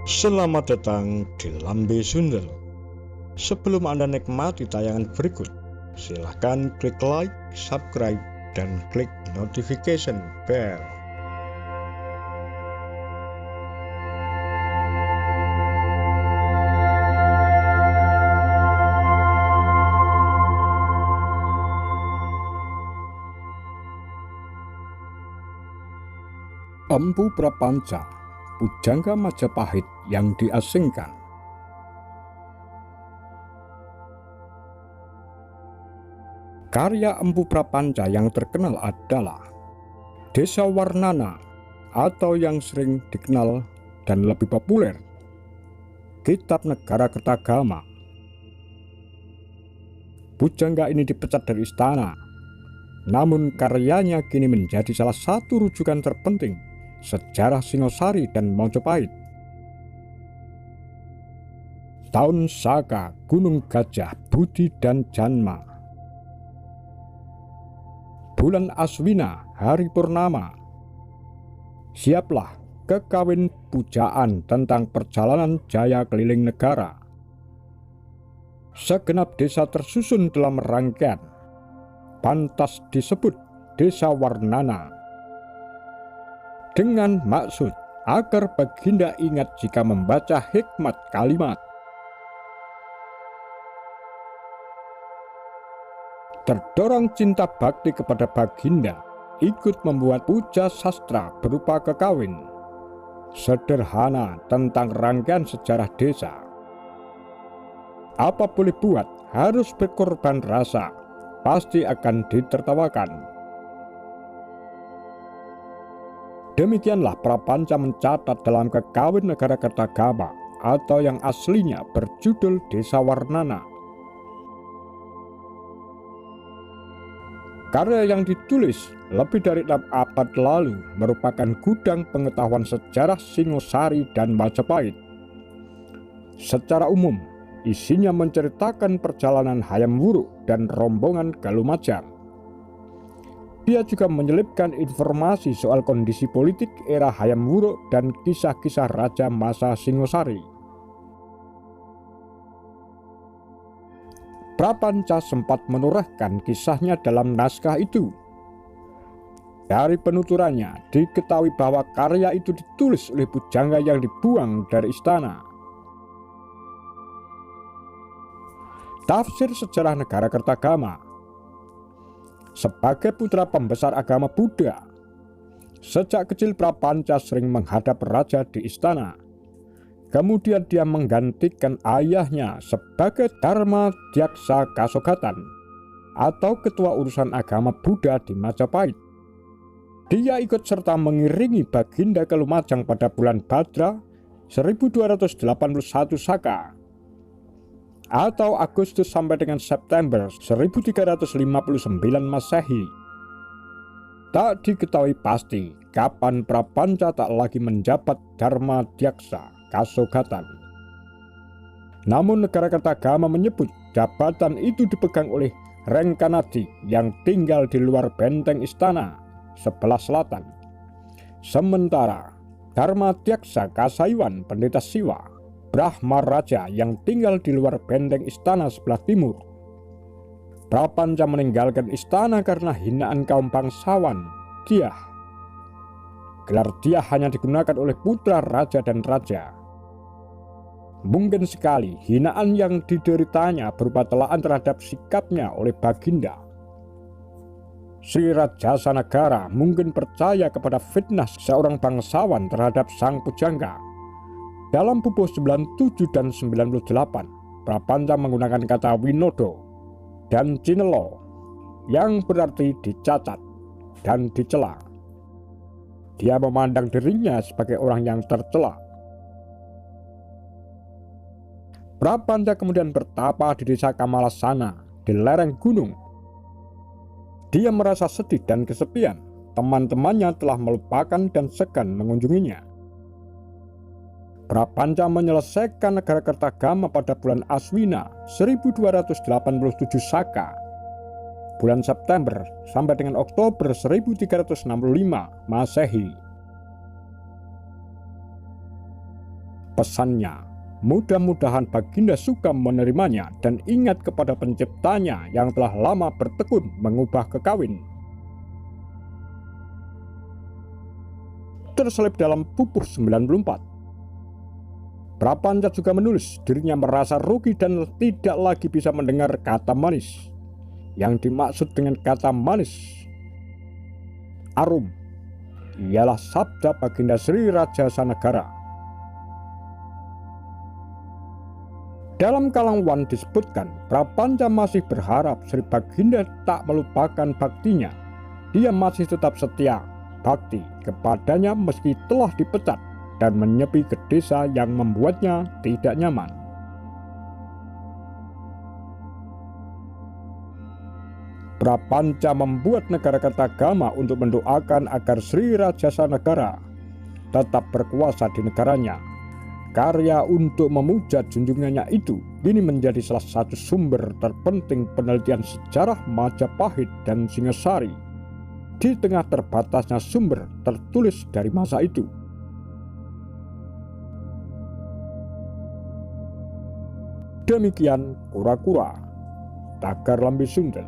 Selamat datang di Lambe Sundel. Sebelum Anda nikmati tayangan berikut, silahkan klik like, subscribe, dan klik notification bell. Empu Prapanca, pujangga Majapahit yang diasingkan. Karya Empu Prapanca yang terkenal adalah Desawarnana, atau yang sering dikenal dan lebih populer, Kitab Negara Kertagama. Pujangga ini dipecat dari istana, namun karyanya kini menjadi salah satu rujukan terpenting sejarah Singosari dan Majapahit. Tahun Saka, Gunung Gajah, Budi dan Janma. Bulan Aswina, hari purnama. Siaplah kekawin pujaan tentang perjalanan jaya keliling negara. Segenap desa tersusun dalam rangkaian, pantas disebut Desawarnana, dengan maksud agar Baginda ingat jika membaca hikmat kalimat. Terdorong cinta bakti kepada Baginda, ikut membuat puja sastra berupa kekawin sederhana tentang rangkaian sejarah desa. Apa boleh buat, harus berkorban rasa, pasti akan ditertawakan. Demikianlah Prapanca mencatat dalam Kekawin Negara Kertagama, atau yang aslinya berjudul Desawarnana. Karya yang ditulis lebih dari 6 abad lalu merupakan gudang pengetahuan sejarah Singosari dan Majapahit. Secara umum, isinya menceritakan perjalanan Hayam Wuruk dan rombongan Galumajang. Dia juga menyelipkan informasi soal kondisi politik era Hayam Wuruk dan kisah-kisah raja masa Singosari. Prapanca sempat menorehkan kisahnya dalam naskah itu. Dari penuturannya diketahui bahwa karya itu ditulis oleh pujangga yang dibuang dari istana. Tafsir sejarah negara Kertagama. Sebagai putra pembesar agama Buddha, sejak kecil Prapanca sering menghadap raja di istana. Kemudian dia menggantikan ayahnya sebagai Dharma Dyaksa Kasogatan, atau ketua urusan agama Buddha di Majapahit. Dia ikut serta mengiringi Baginda ke Lumajang pada bulan Bhadra 1281 Saka, atau Agustus sampai dengan September 1359 Masehi. Tak diketahui pasti kapan Prapanca tak lagi menjabat Dharma Dyaksa Kasogatan. Namun negara Kertagama menyebut jabatan itu dipegang oleh Rengkanadi yang tinggal di luar benteng istana sebelah selatan. Sementara Dharma Dyaksa Kasaiwan Pendeta Siwa, Brahma Raja yang tinggal di luar benteng istana sebelah timur. Prapanca meninggalkan istana karena hinaan kaum bangsawan Dyah. Gelar Dyah hanya digunakan oleh putra raja dan raja. Mungkin sekali hinaan yang dideritanya berupa telaan terhadap sikapnya oleh Baginda. Sri Rajasa Negara mungkin percaya kepada fitnah seorang bangsawan terhadap sang pujangga. Dalam buku 97 dan 98, Prapanca menggunakan kata winodo dan cinelo yang berarti dicacat dan dicela. Dia memandang dirinya sebagai orang yang tercela. Prapanca kemudian bertapa di desa Kamalasana di lereng gunung. Dia merasa sedih dan kesepian. Teman-temannya telah melupakan dan segan mengunjunginya. Prapanca menyelesaikan negara Kertagama pada bulan Aswina 1287 Saka, bulan September sampai dengan Oktober 1365 Masehi. Pesannya, mudah-mudahan Baginda suka menerimanya dan ingat kepada penciptanya yang telah lama bertekun mengubah kekawin. Terselip dalam Pupuh 94. Prapanca juga menulis dirinya merasa rugi dan tidak lagi bisa mendengar kata manis. Yang dimaksud dengan kata manis arum ialah sabda Baginda Sri Raja Sanagara. Dalam Kalangwan disebutkan, Prapanca masih berharap Sri Baginda tak melupakan baktinya. Dia masih tetap setia bakti kepadanya meski telah dipecat dan menyepi ke desa yang membuatnya tidak nyaman. Prapanca membuat negara Kertagama untuk mendoakan agar Sri Raja Sanagara tetap berkuasa di negaranya. Karya untuk memuja junjungannya itu kini menjadi salah satu sumber terpenting penelitian sejarah Majapahit dan Singasari di tengah terbatasnya sumber tertulis dari masa itu. Demikian kura-kura Tagar Lambe Sundel.